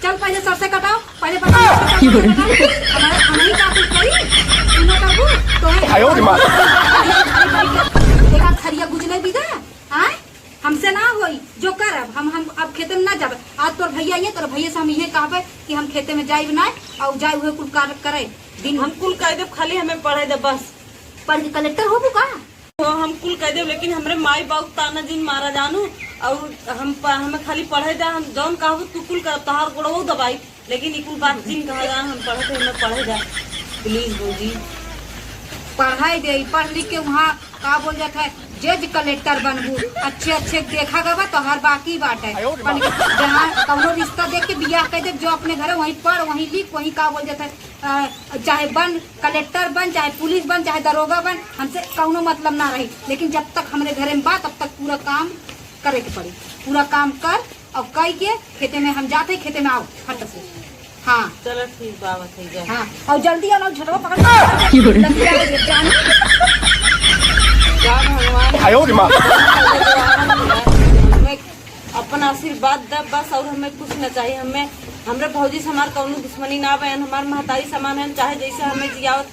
चल पहले सरसे कटाओ, पहले बताओ हमारी का कुछ करी तूने करबू तो एक खरिया गुजले भी दे आए हमसे ना होई जो करब हम अब खेते में ना जाबे। आज तोर भैया ये तोर भैया से हम ये कहबे कि हम खेते में जाइब ना और जाए हुए कुल कार्य करे दिन हम कुल कह देव, खाली हमें पढ़े दे बस। पढ़ के कलेक्टर होबू का तो हम कुल कह देव, लेकिन हमरे माई बाप ताना दिन मारा जानू और हमें खाली पढ़े दे। हम जौन कहबू तू कुल कर तहार गोड़ो दबाई, लेकिन ई कुल बात जिन कहा जान हम पढ़े थे, हमें पढ़े जा प्लीज भौजी। पढ़ाई दे पढ़ लिख के वहाँ का बोल जाता है जज कलेक्टर बनबू अच्छे अच्छे देखा गवा तो हर बाकी बात है। जहाँ कौनो रिश्ता देख के बियाह कर दे जो अपने घर वहीं पढ़ वहीं लिख वहीं का बोल जाता है चाहे बन कलेक्टर बन चाहे पुलिस बन चाहे दरोगा बन हमसे कौनो मतलब ना रही। लेकिन जब तक हमारे घर में बात तब तक पूरा काम करे के पड़ी। पूरा काम कर और कह के खेते में हम जाते खेते में आओ हट से। हाँ चलो ठीक बाबा थी जा। हाँ और जल्दी आओ झटवा पकड़ भगवान अपन आशीर्वाद दे बस और हमें कुछ न चाहिए। हमें हमरे भौजी से हमार कौनो दुश्मनी ना बहन, हमार महतारी समान है, चाहे जैसे हमें जियावत